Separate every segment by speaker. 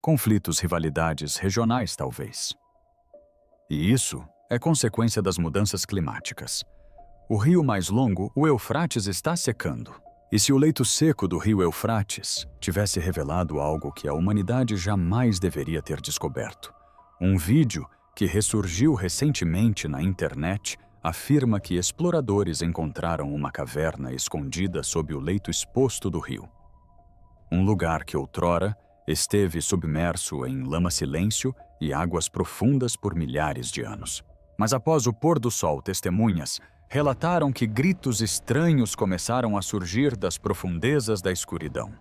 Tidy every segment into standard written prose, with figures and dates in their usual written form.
Speaker 1: Conflitos, rivalidades regionais, talvez. E isso é consequência das mudanças climáticas. O rio mais longo, o Eufrates, está secando. E se o leito seco do rio Eufrates tivesse revelado algo que a humanidade jamais deveria ter descoberto? Um vídeo que ressurgiu recentemente na internet afirma que exploradores encontraram uma caverna escondida sob o leito exposto do rio. Um lugar que outrora esteve submerso em lama-silêncio e águas profundas por milhares de anos. Mas após o pôr do sol, testemunhas relataram que gritos estranhos começaram a surgir das profundezas da escuridão.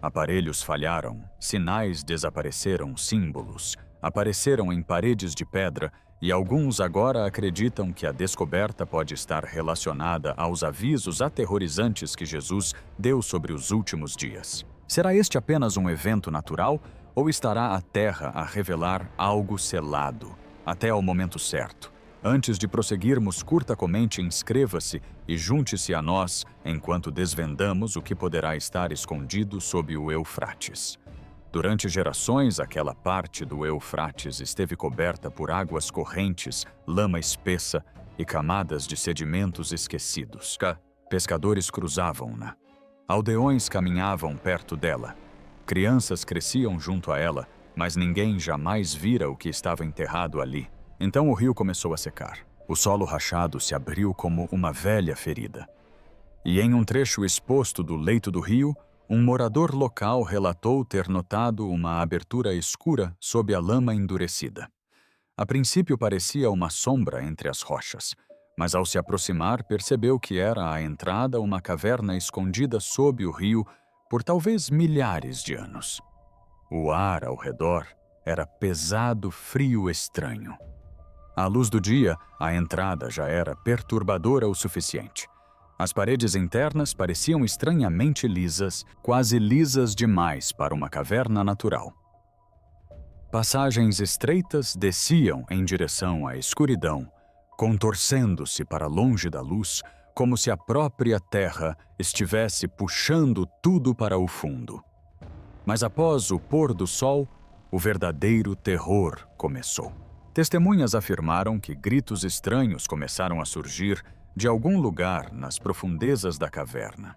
Speaker 1: Aparelhos falharam, sinais desapareceram, símbolos apareceram em paredes de pedra e alguns agora acreditam que a descoberta pode estar relacionada aos avisos aterrorizantes que Jesus deu sobre os últimos dias. Será este apenas um evento natural ou estará a Terra a revelar algo selado, até ao momento certo? Antes de prosseguirmos, comente, inscreva-se e junte-se a nós enquanto desvendamos o que poderá estar escondido sob o Eufrates. Durante gerações, aquela parte do Eufrates esteve coberta por águas correntes, lama espessa e camadas de sedimentos esquecidos. Pescadores cruzavam-na. Aldeões caminhavam perto dela. Crianças cresciam junto a ela, mas ninguém jamais vira o que estava enterrado ali. Então o rio começou a secar. O solo rachado se abriu como uma velha ferida. E em um trecho exposto do leito do rio, um morador local relatou ter notado uma abertura escura sob a lama endurecida. A princípio parecia uma sombra entre as rochas, mas ao se aproximar percebeu que era a entrada a uma caverna escondida sob o rio por talvez milhares de anos. O ar ao redor era pesado, frio, estranho. À luz do dia, a entrada já era perturbadora o suficiente. As paredes internas pareciam estranhamente lisas, quase lisas demais para uma caverna natural. Passagens estreitas desciam em direção à escuridão, contorcendo-se para longe da luz, como se a própria terra estivesse puxando tudo para o fundo. Mas após o pôr do sol, o verdadeiro terror começou. Testemunhas afirmaram que gritos estranhos começaram a surgir de algum lugar nas profundezas da caverna.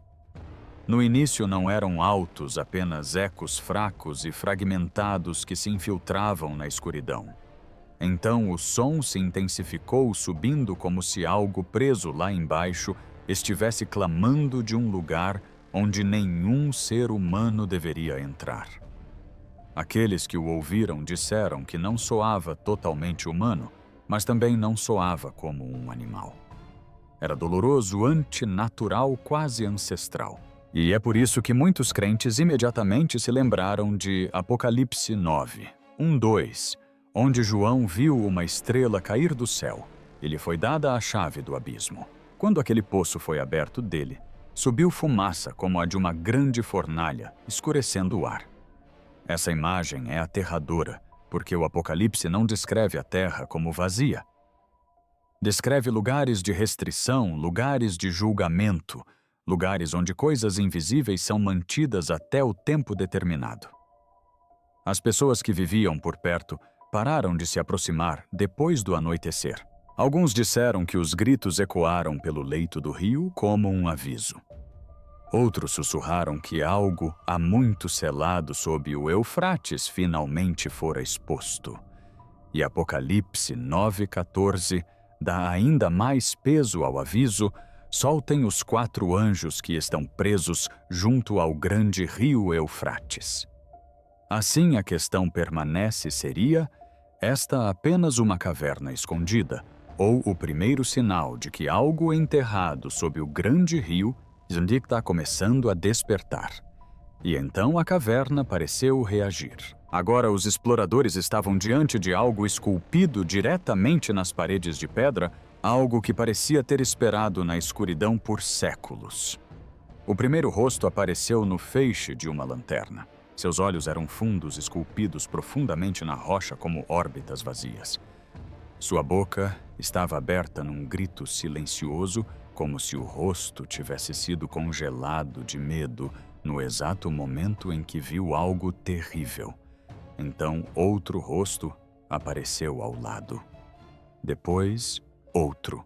Speaker 1: No início não eram altos, apenas ecos fracos e fragmentados que se infiltravam na escuridão. Então o som se intensificou, subindo como se algo preso lá embaixo estivesse clamando de um lugar onde nenhum ser humano deveria entrar. Aqueles que o ouviram disseram que não soava totalmente humano, mas também não soava como um animal. Era doloroso, antinatural, quase ancestral. E é por isso que muitos crentes imediatamente se lembraram de Apocalipse 9, 1-2, onde João viu uma estrela cair do céu e lhe foi dada a chave do abismo. Quando aquele poço foi aberto dele, subiu fumaça como a de uma grande fornalha, escurecendo o ar. Essa imagem é aterradora, porque o Apocalipse não descreve a terra como vazia. Descreve lugares de restrição, lugares de julgamento, lugares onde coisas invisíveis são mantidas até o tempo determinado. As pessoas que viviam por perto pararam de se aproximar depois do anoitecer. Alguns disseram que os gritos ecoaram pelo leito do rio como um aviso. Outros sussurraram que algo há muito selado sob o Eufrates finalmente fora exposto. E Apocalipse 9:14 dá ainda mais peso ao aviso: soltem os 4 anjos que estão presos junto ao grande rio Eufrates. Assim a questão permanece: seria esta apenas uma caverna escondida, ou o primeiro sinal de que algo enterrado sob o grande rio está começando a despertar? E então a caverna pareceu reagir. Agora os exploradores estavam diante de algo esculpido diretamente nas paredes de pedra, algo que parecia ter esperado na escuridão por séculos. O primeiro rosto apareceu no feixe de uma lanterna. Seus olhos eram fundos esculpidos profundamente na rocha como órbitas vazias. Sua boca estava aberta num grito silencioso, como se o rosto tivesse sido congelado de medo no exato momento em que viu algo terrível. Então outro rosto apareceu ao lado. Depois, outro.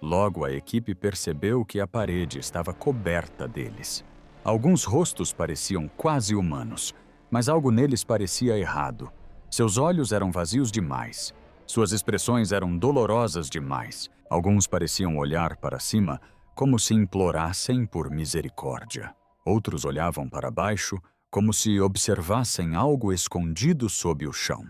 Speaker 1: Logo a equipe percebeu que a parede estava coberta deles. Alguns rostos pareciam quase humanos, mas algo neles parecia errado. Seus olhos eram vazios demais. Suas expressões eram dolorosas demais. Alguns pareciam olhar para cima como se implorassem por misericórdia. Outros olhavam para baixo como se observassem algo escondido sob o chão.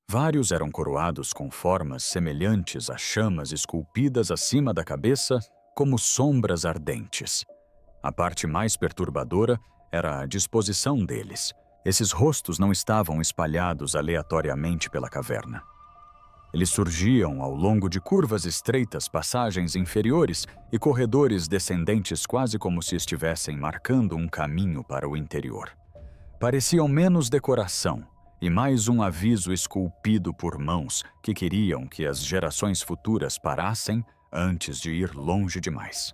Speaker 1: Vários eram coroados com formas semelhantes a chamas esculpidas acima da cabeça como sombras ardentes. A parte mais perturbadora era a disposição deles. Esses rostos não estavam espalhados aleatoriamente pela caverna. Eles surgiam ao longo de curvas estreitas, passagens inferiores e corredores descendentes, quase como se estivessem marcando um caminho para o interior. Pareciam menos decoração e mais um aviso esculpido por mãos que queriam que as gerações futuras parassem antes de ir longe demais.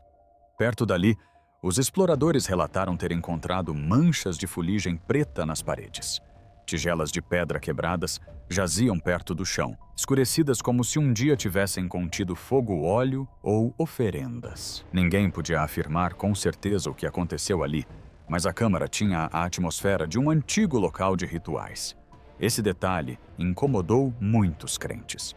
Speaker 1: Perto dali, os exploradores relataram ter encontrado manchas de fuligem preta nas paredes. Tigelas de pedra quebradas jaziam perto do chão, escurecidas como se um dia tivessem contido fogo, óleo ou oferendas. Ninguém podia afirmar com certeza o que aconteceu ali, mas a câmara tinha a atmosfera de um antigo local de rituais. Esse detalhe incomodou muitos crentes.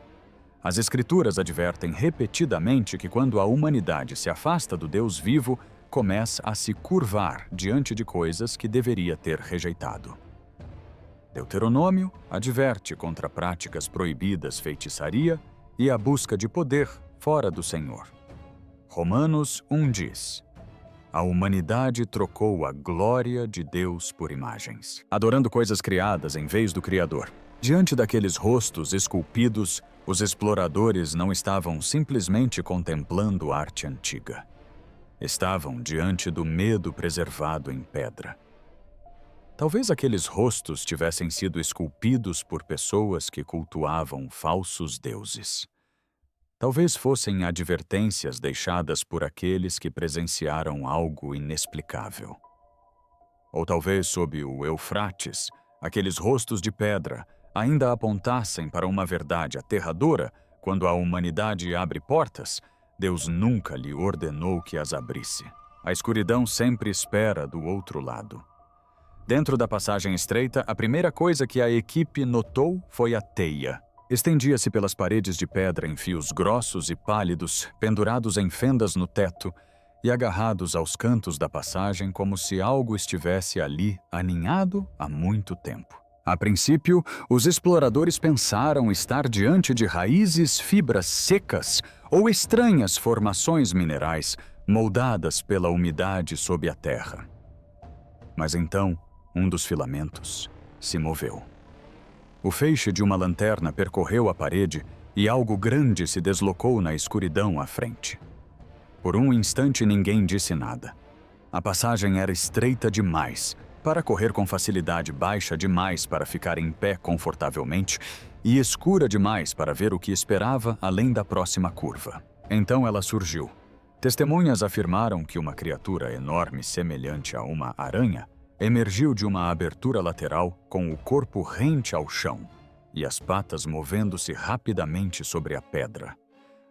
Speaker 1: As Escrituras advertem repetidamente que quando a humanidade se afasta do Deus vivo, começa a se curvar diante de coisas que deveria ter rejeitado. Deuteronômio adverte contra práticas proibidas, feitiçaria e a busca de poder fora do Senhor. Romanos 1 diz: a humanidade trocou a glória de Deus por imagens, adorando coisas criadas em vez do Criador. Diante daqueles rostos esculpidos, os exploradores não estavam simplesmente contemplando arte antiga. Estavam diante do medo preservado em pedra. Talvez aqueles rostos tivessem sido esculpidos por pessoas que cultuavam falsos deuses. Talvez fossem advertências deixadas por aqueles que presenciaram algo inexplicável. Ou talvez sob o Eufrates, aqueles rostos de pedra ainda apontassem para uma verdade aterradora: quando a humanidade abre portas, Deus nunca lhe ordenou que as abrisse. A escuridão sempre espera do outro lado. Dentro da passagem estreita, a primeira coisa que a equipe notou foi a teia. Estendia-se pelas paredes de pedra em fios grossos e pálidos, pendurados em fendas no teto e agarrados aos cantos da passagem como se algo estivesse ali aninhado há muito tempo. A princípio, os exploradores pensaram estar diante de raízes, fibras secas ou estranhas formações minerais moldadas pela umidade sob a terra. Mas então, um dos filamentos se moveu. O feixe de uma lanterna percorreu a parede e algo grande se deslocou na escuridão à frente. Por um instante ninguém disse nada. A passagem era estreita demais para correr com facilidade, baixa demais para ficar em pé confortavelmente e escura demais para ver o que esperava além da próxima curva. Então ela surgiu. Testemunhas afirmaram que uma criatura enorme, semelhante a uma aranha, emergiu de uma abertura lateral com o corpo rente ao chão e as patas movendo-se rapidamente sobre a pedra.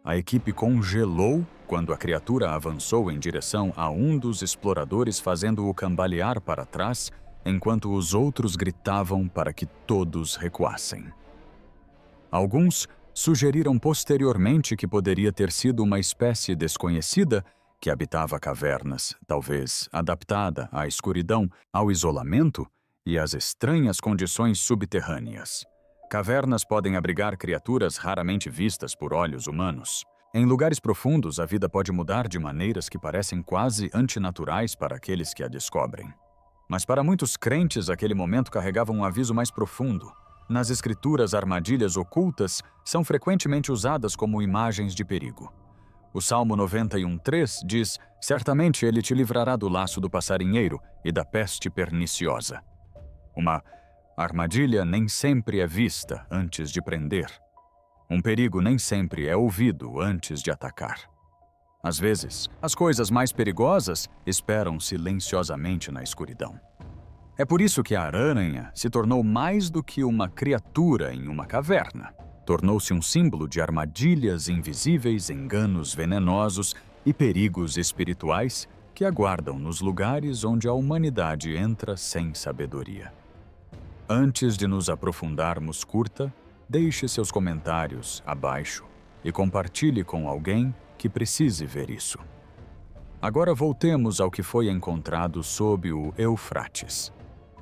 Speaker 1: A equipe congelou quando a criatura avançou em direção a um dos exploradores, fazendo-o cambalear para trás, enquanto os outros gritavam para que todos recuassem. Alguns sugeriram posteriormente que poderia ter sido uma espécie desconhecida que habitava cavernas, talvez adaptada à escuridão, ao isolamento e às estranhas condições subterrâneas. Cavernas podem abrigar criaturas raramente vistas por olhos humanos. Em lugares profundos, a vida pode mudar de maneiras que parecem quase antinaturais para aqueles que a descobrem. Mas para muitos crentes, aquele momento carregava um aviso mais profundo. Nas Escrituras, armadilhas ocultas são frequentemente usadas como imagens de perigo. O Salmo 91:3 diz: certamente ele te livrará do laço do passarinheiro e da peste perniciosa. Uma armadilha nem sempre é vista antes de prender. Um perigo nem sempre é ouvido antes de atacar. Às vezes, as coisas mais perigosas esperam silenciosamente na escuridão. É por isso que a aranha se tornou mais do que uma criatura em uma caverna. Tornou-se um símbolo de armadilhas invisíveis, enganos venenosos e perigos espirituais que aguardam nos lugares onde a humanidade entra sem sabedoria. Antes de nos aprofundarmos, curta, deixe seus comentários abaixo e compartilhe com alguém que precise ver isso. Agora voltemos ao que foi encontrado sob o Eufrates.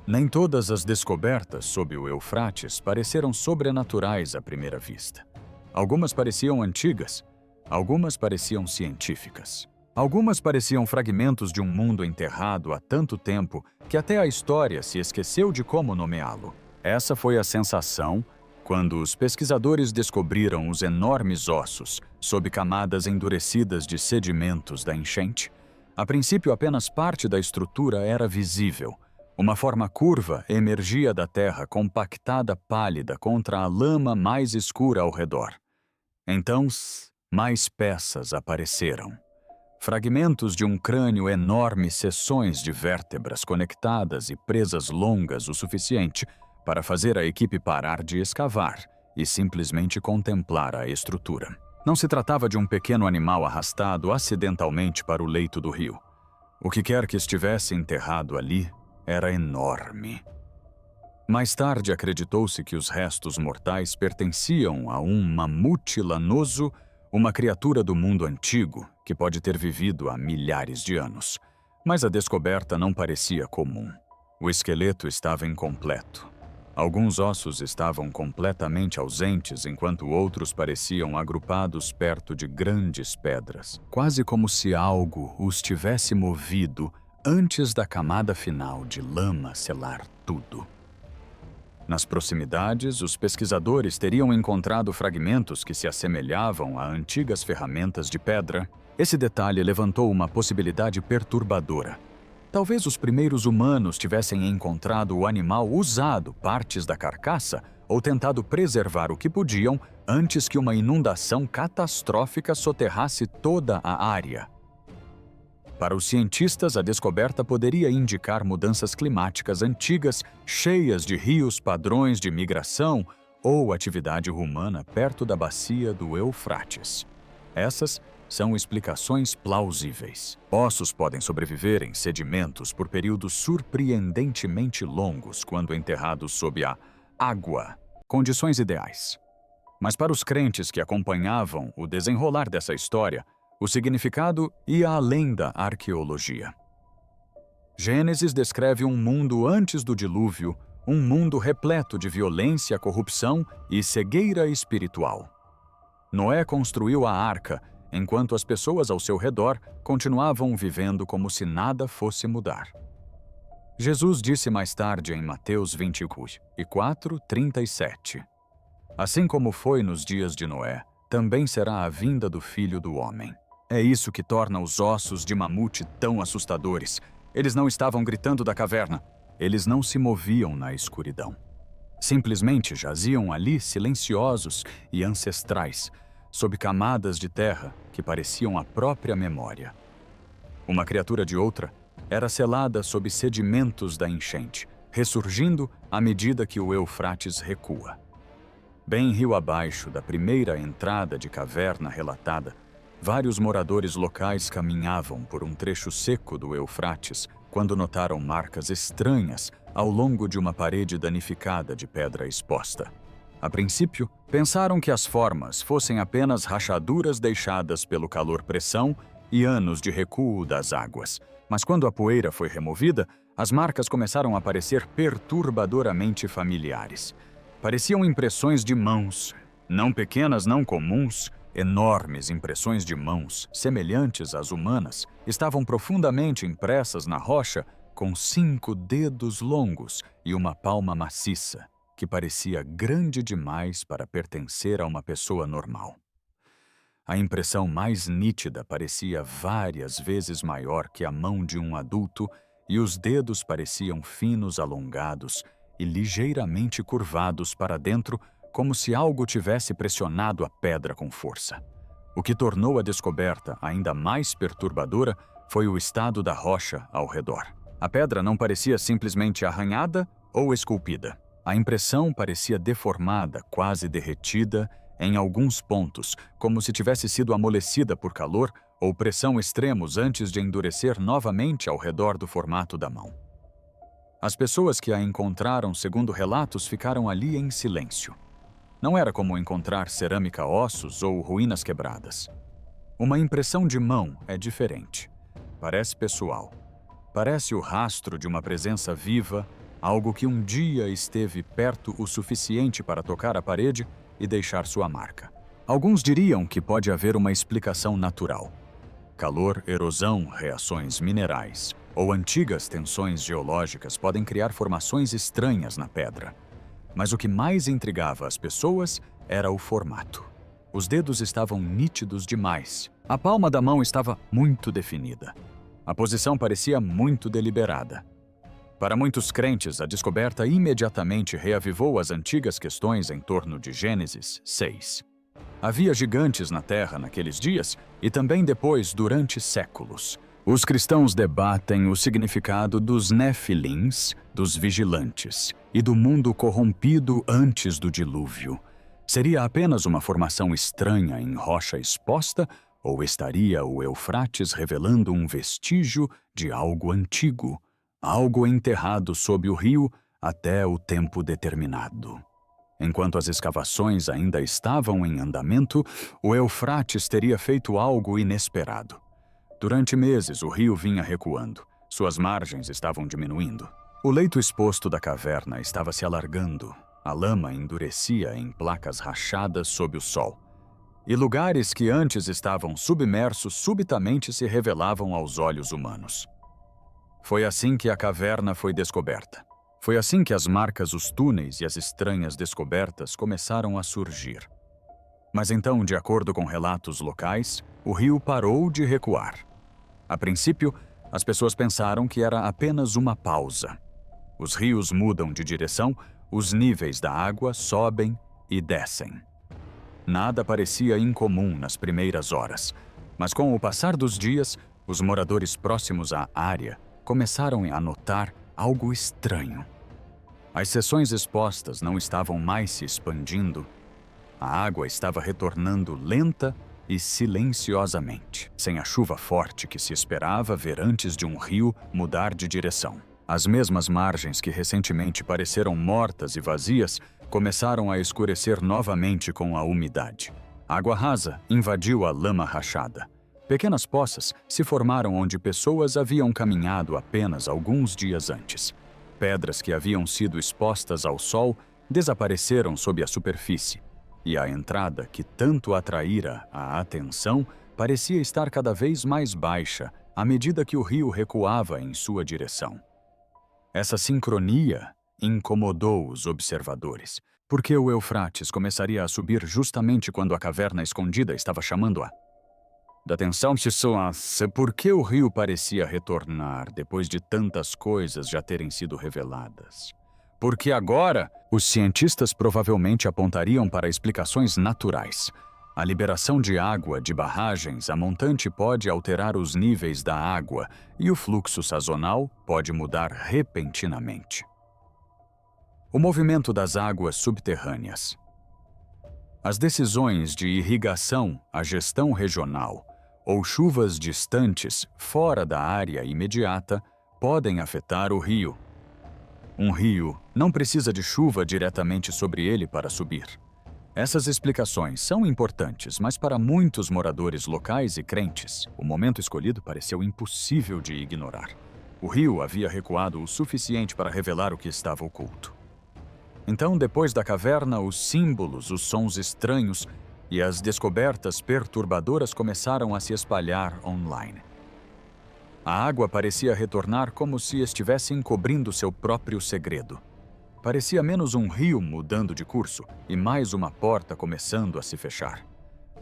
Speaker 1: Nem todas as descobertas sob o Eufrates pareceram sobrenaturais à primeira vista. Algumas pareciam antigas, algumas pareciam científicas. Algumas pareciam fragmentos de um mundo enterrado há tanto tempo que até a história se esqueceu de como nomeá-lo. Essa foi a sensação quando os pesquisadores descobriram os enormes ossos sob camadas endurecidas de sedimentos da enchente. A princípio, apenas parte da estrutura era visível. Uma forma curva emergia da terra compactada pálida contra a lama mais escura ao redor. Então, mais peças apareceram. Fragmentos de um crânio enorme, seções de vértebras conectadas e presas longas o suficiente para fazer a equipe parar de escavar e simplesmente contemplar a estrutura. Não se tratava de um pequeno animal arrastado acidentalmente para o leito do rio. O que quer que estivesse enterrado ali era enorme. Mais tarde acreditou-se que os restos mortais pertenciam a um mamute lanoso, uma criatura do mundo antigo que pode ter vivido há milhares de anos. Mas a descoberta não parecia comum. O esqueleto estava incompleto. Alguns ossos estavam completamente ausentes, enquanto outros pareciam agrupados perto de grandes pedras, quase como se algo os tivesse movido antes da camada final de lama selar tudo. Nas proximidades, os pesquisadores teriam encontrado fragmentos que se assemelhavam a antigas ferramentas de pedra. Esse detalhe levantou uma possibilidade perturbadora. Talvez os primeiros humanos tivessem encontrado o animal usado partes da carcaça ou tentado preservar o que podiam antes que uma inundação catastrófica soterrasse toda a área. Para os cientistas, a descoberta poderia indicar mudanças climáticas antigas, cheias de rios padrões de migração ou atividade humana perto da bacia do Eufrates. Essas são explicações plausíveis. Ossos podem sobreviver em sedimentos por períodos surpreendentemente longos quando enterrados sob a água, condições ideais. Mas para os crentes que acompanhavam o desenrolar dessa história, o significado ia além da arqueologia. Gênesis descreve um mundo antes do dilúvio, um mundo repleto de violência, corrupção e cegueira espiritual. Noé construiu a arca, enquanto as pessoas ao seu redor continuavam vivendo como se nada fosse mudar. Jesus disse mais tarde em Mateus 24:37: Assim como foi nos dias de Noé, também será a vinda do Filho do Homem. É isso que torna os ossos de mamute tão assustadores. Eles não estavam gritando da caverna. Eles não se moviam na escuridão. Simplesmente jaziam ali silenciosos e ancestrais, sob camadas de terra que pareciam a própria memória. Uma criatura de outra era selada sob sedimentos da enchente, ressurgindo à medida que o Eufrates recua. Bem rio abaixo da primeira entrada de caverna relatada, vários moradores locais caminhavam por um trecho seco do Eufrates quando notaram marcas estranhas ao longo de uma parede danificada de pedra exposta. A princípio, pensaram que as formas fossem apenas rachaduras deixadas pelo calor-pressão e anos de recuo das águas. Mas quando a poeira foi removida, as marcas começaram a parecer perturbadoramente familiares. Pareciam impressões de mãos, não pequenas, não comuns, enormes impressões de mãos, semelhantes às humanas, estavam profundamente impressas na rocha com 5 dedos longos e uma palma maciça, que parecia grande demais para pertencer a uma pessoa normal. A impressão mais nítida parecia várias vezes maior que a mão de um adulto e os dedos pareciam finos, alongados e ligeiramente curvados para dentro, como se algo tivesse pressionado a pedra com força. O que tornou a descoberta ainda mais perturbadora foi o estado da rocha ao redor. A pedra não parecia simplesmente arranhada ou esculpida. A impressão parecia deformada, quase derretida, em alguns pontos, como se tivesse sido amolecida por calor ou pressão extremos antes de endurecer novamente ao redor do formato da mão. As pessoas que a encontraram, segundo relatos, ficaram ali em silêncio. Não era como encontrar cerâmica, ossos ou ruínas quebradas. Uma impressão de mão é diferente. Parece pessoal. Parece o rastro de uma presença viva, algo que um dia esteve perto o suficiente para tocar a parede e deixar sua marca. Alguns diriam que pode haver uma explicação natural. Calor, erosão, reações minerais ou antigas tensões geológicas podem criar formações estranhas na pedra. Mas o que mais intrigava as pessoas era o formato. Os dedos estavam nítidos demais. A palma da mão estava muito definida. A posição parecia muito deliberada. Para muitos crentes, a descoberta imediatamente reavivou as antigas questões em torno de Gênesis 6. Havia gigantes na Terra naqueles dias e também depois durante séculos. Os cristãos debatem o significado dos Nefilins, dos vigilantes, e do mundo corrompido antes do dilúvio. Seria apenas uma formação estranha em rocha exposta ou estaria o Eufrates revelando um vestígio de algo antigo? Algo enterrado sob o rio até o tempo determinado. Enquanto as escavações ainda estavam em andamento, o Eufrates teria feito algo inesperado. Durante meses, o rio vinha recuando. Suas margens estavam diminuindo. O leito exposto da caverna estava se alargando. A lama endurecia em placas rachadas sob o sol. E lugares que antes estavam submersos subitamente se revelavam aos olhos humanos. Foi assim que a caverna foi descoberta. Foi assim que as marcas, os túneis e as estranhas descobertas começaram a surgir. Mas então, de acordo com relatos locais, o rio parou de recuar. A princípio, as pessoas pensaram que era apenas uma pausa. Os rios mudam de direção, os níveis da água sobem e descem. Nada parecia incomum nas primeiras horas, mas com o passar dos dias, os moradores próximos à área começaram a notar algo estranho. As seções expostas não estavam mais se expandindo. A água estava retornando lenta e silenciosamente, sem a chuva forte que se esperava ver antes de um rio mudar de direção. As mesmas margens que recentemente pareceram mortas e vazias começaram a escurecer novamente com a umidade. A água rasa invadiu a lama rachada. Pequenas poças se formaram onde pessoas haviam caminhado apenas alguns dias antes. Pedras que haviam sido expostas ao sol desapareceram sob a superfície, e a entrada que tanto atraíra a atenção parecia estar cada vez mais baixa à medida que o rio recuava em sua direção. Essa sincronia incomodou os observadores, porque o Eufrates começaria a subir justamente quando a caverna escondida estava chamando-a. Da atenção de pessoas, por que o rio parecia retornar depois de tantas coisas já terem sido reveladas? Porque agora, os cientistas provavelmente apontariam para explicações naturais. A liberação de água de barragens a montante pode alterar os níveis da água e o fluxo sazonal pode mudar repentinamente. O movimento das águas subterrâneas. As decisões de irrigação, a gestão regional ou chuvas distantes fora da área imediata podem afetar o rio. Um rio não precisa de chuva diretamente sobre ele para subir. Essas explicações são importantes, mas para muitos moradores locais e crentes, o momento escolhido pareceu impossível de ignorar. O rio havia recuado o suficiente para revelar o que estava oculto. Então, depois da caverna, os símbolos, os sons estranhos e as descobertas perturbadoras começaram a se espalhar online. A água parecia retornar como se estivesse encobrindo seu próprio segredo. Parecia menos um rio mudando de curso e mais uma porta começando a se fechar.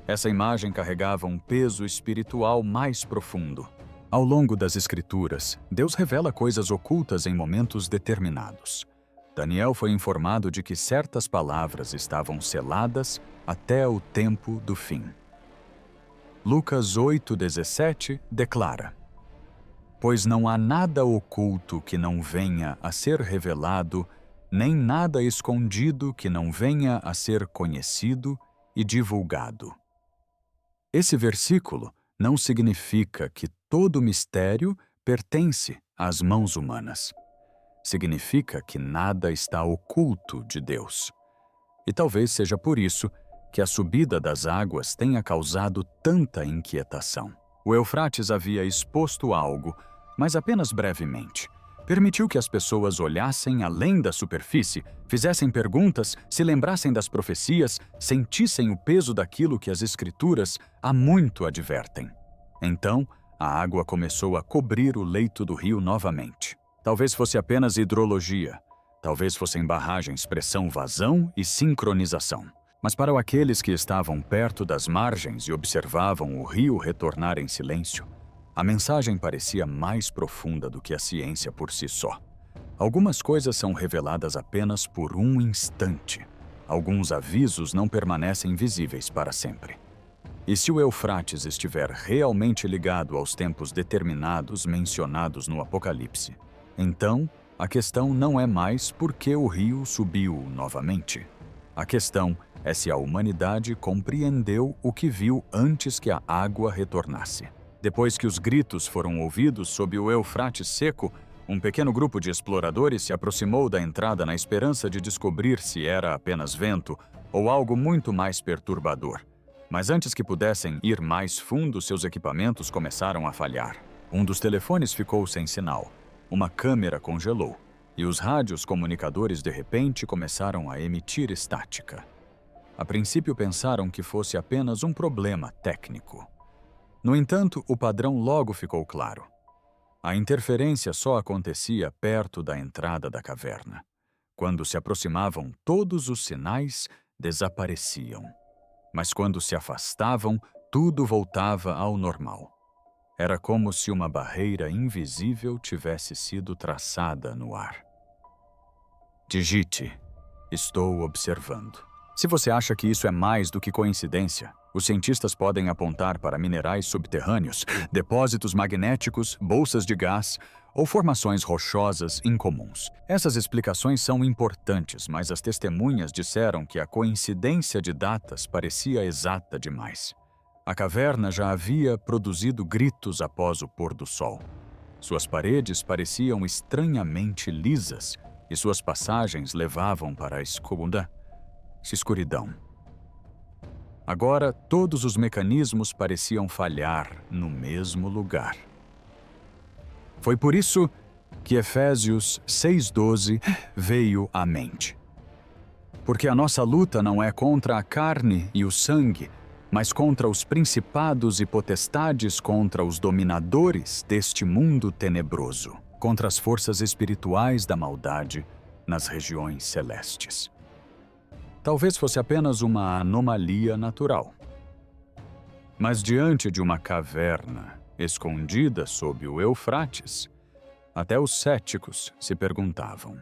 Speaker 1: Essa imagem carregava um peso espiritual mais profundo. Ao longo das Escrituras, Deus revela coisas ocultas em momentos determinados. Daniel foi informado de que certas palavras estavam seladas até o tempo do fim. Lucas 8:17 declara: pois não há nada oculto que não venha a ser revelado, nem nada escondido que não venha a ser conhecido e divulgado. Esse versículo não significa que todo mistério pertence às mãos humanas. Significa que nada está oculto de Deus. E talvez seja por isso que a subida das águas tenha causado tanta inquietação. O Eufrates havia exposto algo, mas apenas brevemente. Permitiu que as pessoas olhassem além da superfície, fizessem perguntas, se lembrassem das profecias, sentissem o peso daquilo que as Escrituras há muito advertem. Então, a água começou a cobrir o leito do rio novamente. Talvez fosse apenas hidrologia, talvez fossem barragens, pressão, vazão e sincronização. Mas para aqueles que estavam perto das margens e observavam o rio retornar em silêncio, a mensagem parecia mais profunda do que a ciência por si só. Algumas coisas são reveladas apenas por um instante. Alguns avisos não permanecem visíveis para sempre. E se o Eufrates estiver realmente ligado aos tempos determinados mencionados no Apocalipse, então a questão não é mais por que o rio subiu novamente. A questão é se a humanidade compreendeu o que viu antes que a água retornasse. Depois que os gritos foram ouvidos sob o Eufrates seco, um pequeno grupo de exploradores se aproximou da entrada na esperança de descobrir se era apenas vento ou algo muito mais perturbador. Mas antes que pudessem ir mais fundo, seus equipamentos começaram a falhar. Um dos telefones ficou sem sinal, uma câmera congelou, e os rádios comunicadores de repente começaram a emitir estática. A princípio pensaram que fosse apenas um problema técnico. No entanto, o padrão logo ficou claro. A interferência só acontecia perto da entrada da caverna. Quando se aproximavam, todos os sinais desapareciam. Mas quando se afastavam, tudo voltava ao normal. Era como se uma barreira invisível tivesse sido traçada no ar. Digite: estou observando. Se você acha que isso é mais do que coincidência, os cientistas podem apontar para minerais subterrâneos, depósitos magnéticos, bolsas de gás ou formações rochosas incomuns. Essas explicações são importantes, mas as testemunhas disseram que a coincidência de datas parecia exata demais. A caverna já havia produzido gritos após o pôr do sol. Suas paredes pareciam estranhamente lisas e suas passagens levavam para a escuridão. Agora, todos os mecanismos pareciam falhar no mesmo lugar. Foi por isso que Efésios 6:12 veio à mente. Porque a nossa luta não é contra a carne e o sangue, mas contra os principados e potestades, contra os dominadores deste mundo tenebroso, contra as forças espirituais da maldade nas regiões celestes. Talvez fosse apenas uma anomalia natural. Mas diante de uma caverna escondida sob o Eufrates, até os céticos se perguntavam: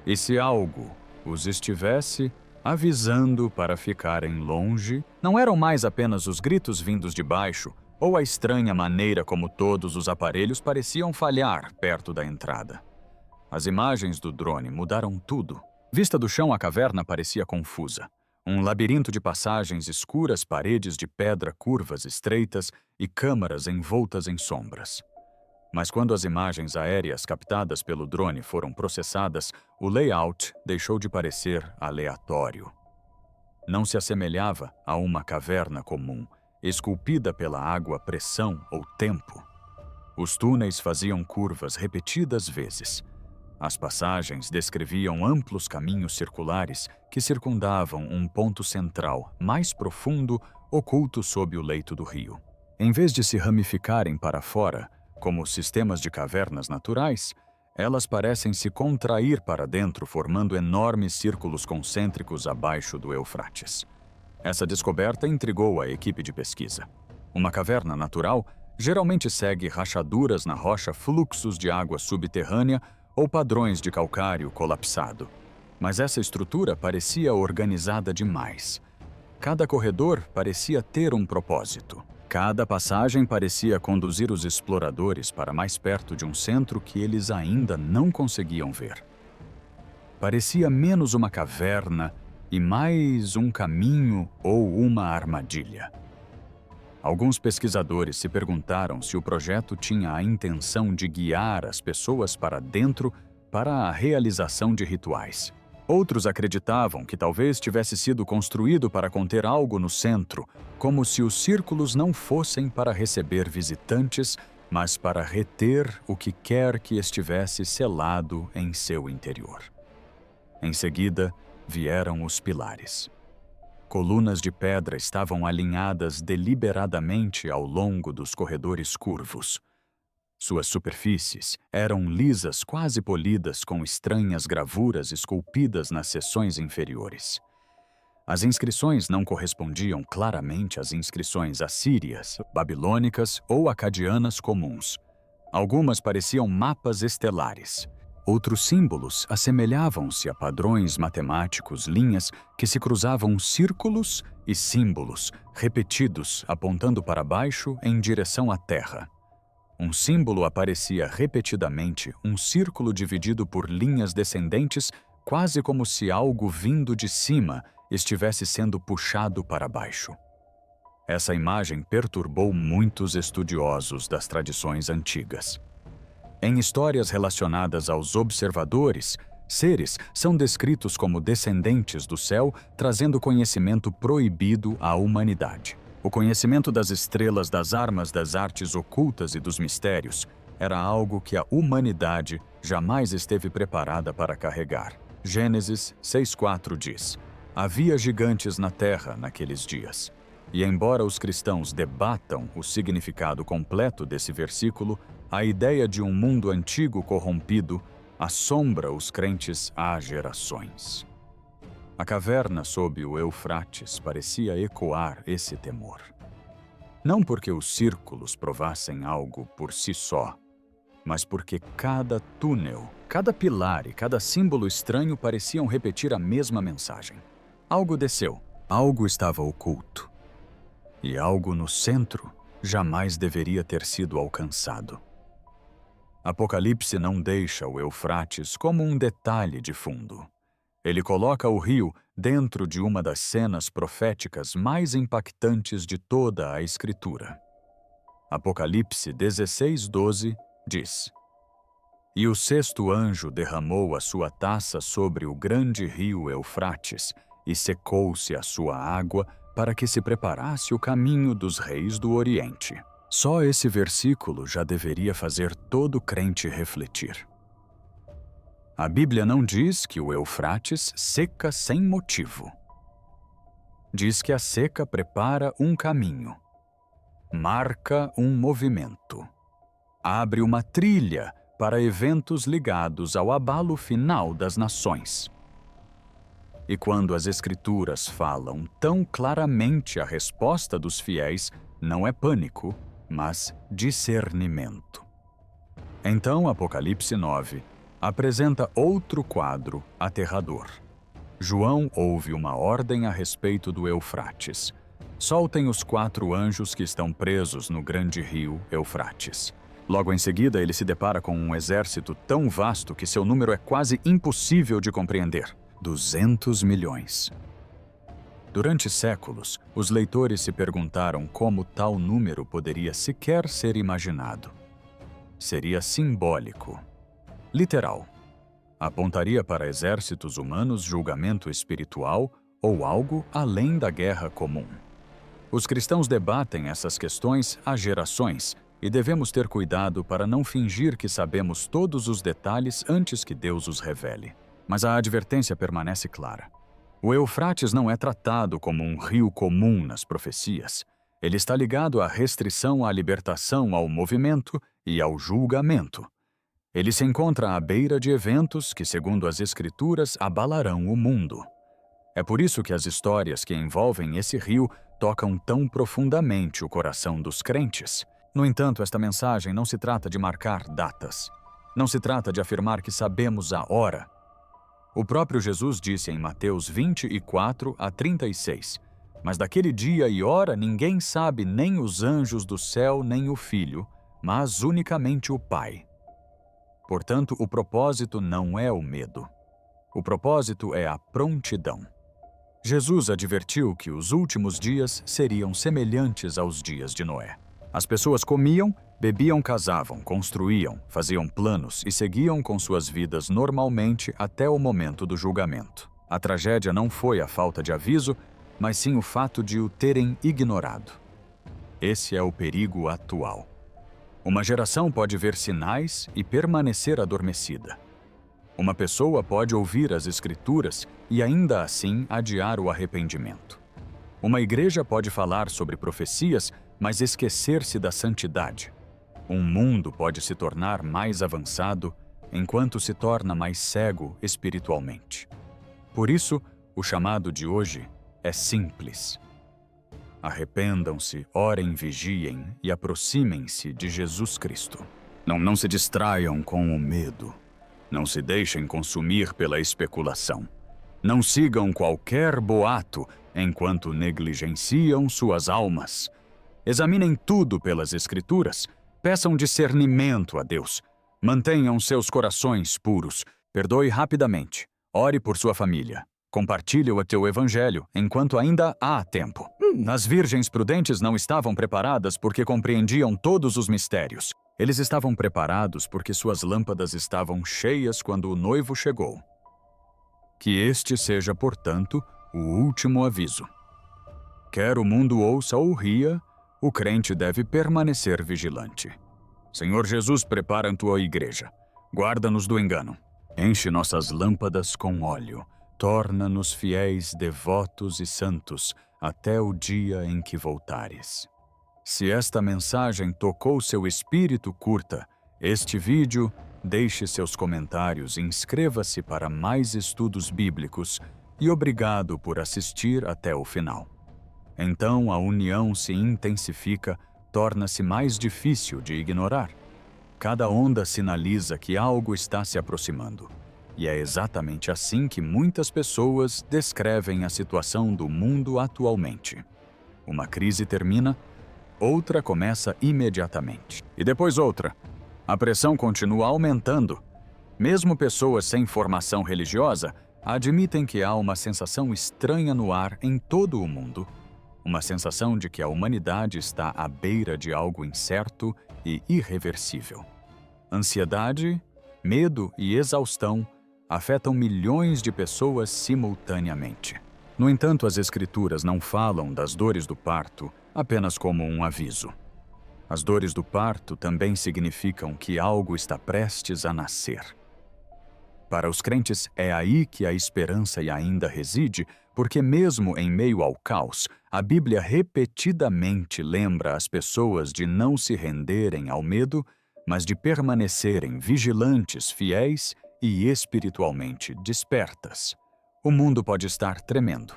Speaker 1: e se algo os estivesse avisando para ficarem longe? Não eram mais apenas os gritos vindos de baixo ou a estranha maneira como todos os aparelhos pareciam falhar perto da entrada. As imagens do drone mudaram tudo. Vista do chão, a caverna parecia confusa. Um labirinto de passagens escuras, paredes de pedra, curvas estreitas e câmaras envoltas em sombras. Mas quando as imagens aéreas captadas pelo drone foram processadas, o layout deixou de parecer aleatório. Não se assemelhava a uma caverna comum, esculpida pela água, pressão ou tempo. Os túneis faziam curvas repetidas vezes. As passagens descreviam amplos caminhos circulares que circundavam um ponto central, mais profundo, oculto sob o leito do rio. Em vez de se ramificarem para fora, como sistemas de cavernas naturais, elas parecem se contrair para dentro, formando enormes círculos concêntricos abaixo do Eufrates. Essa descoberta intrigou a equipe de pesquisa. Uma caverna natural geralmente segue rachaduras na rocha, fluxos de água subterrânea ou padrões de calcário colapsado. Mas essa estrutura parecia organizada demais. Cada corredor parecia ter um propósito. Cada passagem parecia conduzir os exploradores para mais perto de um centro que eles ainda não conseguiam ver. Parecia menos uma caverna e mais um caminho ou uma armadilha. Alguns pesquisadores se perguntaram se o projeto tinha a intenção de guiar as pessoas para dentro para a realização de rituais. Outros acreditavam que talvez tivesse sido construído para conter algo no centro, como se os círculos não fossem para receber visitantes, mas para reter o que quer que estivesse selado em seu interior. Em seguida, vieram os pilares. Colunas de pedra estavam alinhadas deliberadamente ao longo dos corredores curvos. Suas superfícies eram lisas, quase polidas, com estranhas gravuras esculpidas nas seções inferiores. As inscrições não correspondiam claramente às inscrições assírias, babilônicas ou acadianas comuns. Algumas pareciam mapas estelares. Outros símbolos assemelhavam-se a padrões matemáticos, linhas que se cruzavam círculos e símbolos, repetidos, apontando para baixo em direção à Terra. Um símbolo aparecia repetidamente, um círculo dividido por linhas descendentes, quase como se algo vindo de cima estivesse sendo puxado para baixo. Essa imagem perturbou muitos estudiosos das tradições antigas. Em histórias relacionadas aos observadores, seres são descritos como descendentes do céu, trazendo conhecimento proibido à humanidade. O conhecimento das estrelas, das armas, das artes ocultas e dos mistérios era algo que a humanidade jamais esteve preparada para carregar. Gênesis 6:4 diz: havia gigantes na terra naqueles dias. E embora os cristãos debatam o significado completo desse versículo, a ideia de um mundo antigo corrompido assombra os crentes há gerações. A caverna sob o Eufrates parecia ecoar esse temor. Não porque os círculos provassem algo por si só, mas porque cada túnel, cada pilar e cada símbolo estranho pareciam repetir a mesma mensagem. Algo desceu, algo estava oculto. E algo no centro jamais deveria ter sido alcançado. Apocalipse não deixa o Eufrates como um detalhe de fundo. Ele coloca o rio dentro de uma das cenas proféticas mais impactantes de toda a Escritura. Apocalipse 16:12 diz: e o sexto anjo derramou a sua taça sobre o grande rio Eufrates, e secou-se a sua água para que se preparasse o caminho dos reis do Oriente. Só esse versículo já deveria fazer todo crente refletir. A Bíblia não diz que o Eufrates seca sem motivo. Diz que a seca prepara um caminho, marca um movimento, abre uma trilha para eventos ligados ao abalo final das nações. E quando as Escrituras falam tão claramente a resposta dos fiéis, não é pânico, mas discernimento. Então, Apocalipse 9 apresenta outro quadro aterrador. João ouve uma ordem a respeito do Eufrates. Soltem os 4 anjos que estão presos no grande rio Eufrates. Logo em seguida, ele se depara com um exército tão vasto que seu número é quase impossível de compreender. 200 milhões. Durante séculos, os leitores se perguntaram como tal número poderia sequer ser imaginado. Seria simbólico, literal. Apontaria para exércitos humanos, julgamento espiritual ou algo além da guerra comum. Os cristãos debatem essas questões há gerações e devemos ter cuidado para não fingir que sabemos todos os detalhes antes que Deus os revele. Mas a advertência permanece clara. O Eufrates não é tratado como um rio comum nas profecias. Ele está ligado à restrição à libertação, ao movimento e ao julgamento. Ele se encontra à beira de eventos que, segundo as Escrituras, abalarão o mundo. É por isso que as histórias que envolvem esse rio tocam tão profundamente o coração dos crentes. No entanto, esta mensagem não se trata de marcar datas. Não se trata de afirmar que sabemos a hora. O próprio Jesus disse em Mateus 24 a 36, Mas daquele dia e hora ninguém sabe, nem os anjos do céu, nem o Filho, mas unicamente o Pai. Portanto, o propósito não é o medo. O propósito é a prontidão. Jesus advertiu que os últimos dias seriam semelhantes aos dias de Noé. As pessoas comiam, bebiam, casavam, construíam, faziam planos e seguiam com suas vidas normalmente até o momento do julgamento. A tragédia não foi a falta de aviso, mas sim o fato de o terem ignorado. Esse é o perigo atual. Uma geração pode ver sinais e permanecer adormecida. Uma pessoa pode ouvir as Escrituras e ainda assim adiar o arrependimento. Uma igreja pode falar sobre profecias, mas esquecer-se da santidade. Um mundo pode se tornar mais avançado, enquanto se torna mais cego espiritualmente. Por isso, o chamado de hoje é simples. Arrependam-se, orem, vigiem e aproximem-se de Jesus Cristo. Não se distraiam com o medo. Não se deixem consumir pela especulação. Não sigam qualquer boato enquanto negligenciam suas almas. Examinem tudo pelas Escrituras. Peçam discernimento a Deus. Mantenham seus corações puros. Perdoe rapidamente. Ore por sua família. Compartilhe o teu evangelho enquanto ainda há tempo. As virgens prudentes não estavam preparadas porque compreendiam todos os mistérios. Eles estavam preparados porque suas lâmpadas estavam cheias quando o noivo chegou. Que este seja, portanto, o último aviso. Quer o mundo ouça ou ria, o crente deve permanecer vigilante. Senhor Jesus, prepara a tua igreja. Guarda-nos do engano. Enche nossas lâmpadas com óleo. Torna-nos fiéis, devotos e santos até o dia em que voltares. Se esta mensagem tocou seu espírito, curta este vídeo, deixe seus comentários e inscreva-se para mais estudos bíblicos e obrigado por assistir até o final. Então a união se intensifica, torna-se mais difícil de ignorar. Cada onda sinaliza que algo está se aproximando. E é exatamente assim que muitas pessoas descrevem a situação do mundo atualmente. Uma crise termina, outra começa imediatamente. E depois outra. A pressão continua aumentando. Mesmo pessoas sem formação religiosa admitem que há uma sensação estranha no ar em todo o mundo. Uma sensação de que a humanidade está à beira de algo incerto e irreversível. Ansiedade, medo e exaustão afetam milhões de pessoas simultaneamente. No entanto, as Escrituras não falam das dores do parto apenas como um aviso. As dores do parto também significam que algo está prestes a nascer. Para os crentes, é aí que a esperança ainda reside, porque mesmo em meio ao caos, a Bíblia repetidamente lembra as pessoas de não se renderem ao medo, mas de permanecerem vigilantes, fiéis e espiritualmente despertas. O mundo pode estar tremendo,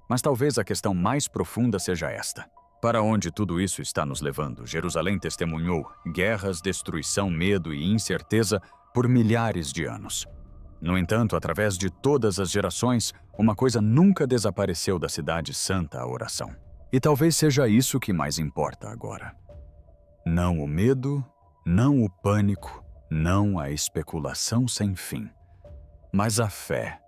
Speaker 1: mas talvez a questão mais profunda seja esta. Para onde tudo isso está nos levando? Jerusalém testemunhou guerras, destruição, medo e incerteza por milhares de anos. No entanto, através de todas as gerações, uma coisa nunca desapareceu da cidade santa, a oração. E talvez seja isso que mais importa agora. Não o medo, não o pânico, não a especulação sem fim, mas a fé.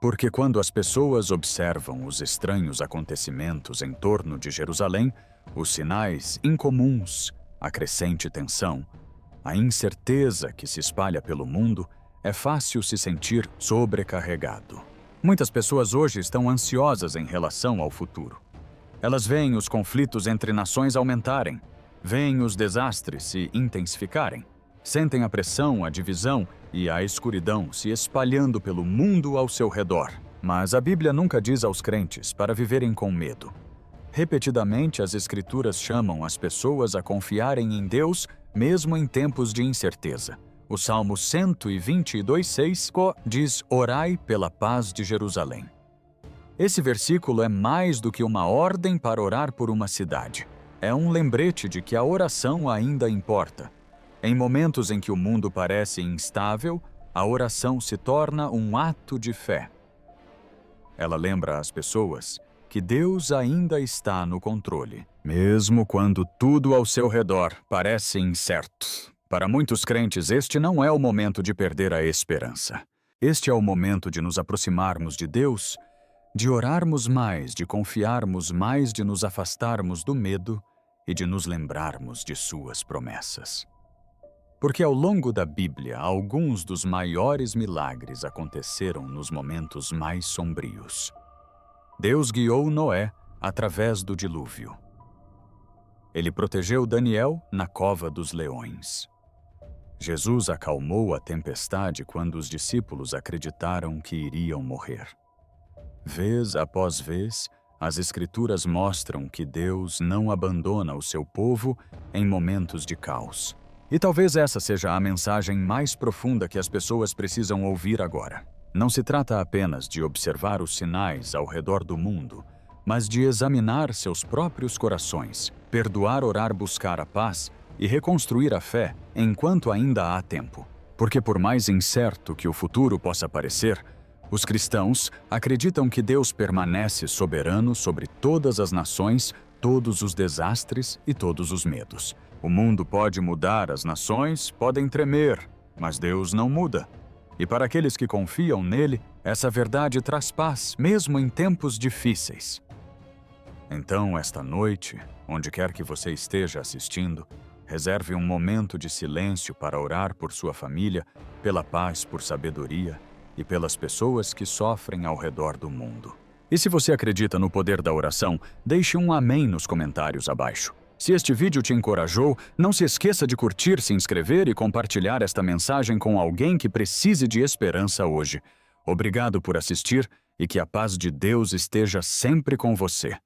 Speaker 1: Porque quando as pessoas observam os estranhos acontecimentos em torno de Jerusalém, os sinais incomuns, a crescente tensão, a incerteza que se espalha pelo mundo, é fácil se sentir sobrecarregado. Muitas pessoas hoje estão ansiosas em relação ao futuro. Elas veem os conflitos entre nações aumentarem, veem os desastres se intensificarem, sentem a pressão, a divisão e a escuridão se espalhando pelo mundo ao seu redor. Mas a Bíblia nunca diz aos crentes para viverem com medo. Repetidamente, as Escrituras chamam as pessoas a confiarem em Deus mesmo em tempos de incerteza. O Salmo 122:6 diz: "Orai pela paz de Jerusalém". Esse versículo é mais do que uma ordem para orar por uma cidade. É um lembrete de que a oração ainda importa. Em momentos em que o mundo parece instável, a oração se torna um ato de fé. Ela lembra às pessoas que Deus ainda está no controle, mesmo quando tudo ao seu redor parece incerto. Para muitos crentes, este não é o momento de perder a esperança. Este é o momento de nos aproximarmos de Deus, de orarmos mais, de confiarmos mais, de nos afastarmos do medo e de nos lembrarmos de suas promessas. Porque ao longo da Bíblia, alguns dos maiores milagres aconteceram nos momentos mais sombrios. Deus guiou Noé através do dilúvio. Ele protegeu Daniel na cova dos leões. Jesus acalmou a tempestade quando os discípulos acreditaram que iriam morrer. Vez após vez, as Escrituras mostram que Deus não abandona o seu povo em momentos de caos. E talvez essa seja a mensagem mais profunda que as pessoas precisam ouvir agora. Não se trata apenas de observar os sinais ao redor do mundo, mas de examinar seus próprios corações, perdoar, orar, buscar a paz e reconstruir a fé enquanto ainda há tempo. Porque por mais incerto que o futuro possa parecer, os cristãos acreditam que Deus permanece soberano sobre todas as nações, todos os desastres e todos os medos. O mundo pode mudar, as nações podem tremer, mas Deus não muda. E para aqueles que confiam nele, essa verdade traz paz, mesmo em tempos difíceis. Então, esta noite, onde quer que você esteja assistindo, reserve um momento de silêncio para orar por sua família, pela paz, por sabedoria e pelas pessoas que sofrem ao redor do mundo. E se você acredita no poder da oração, deixe um amém nos comentários abaixo. Se este vídeo te encorajou, não se esqueça de curtir, se inscrever e compartilhar esta mensagem com alguém que precise de esperança hoje. Obrigado por assistir e que a paz de Deus esteja sempre com você.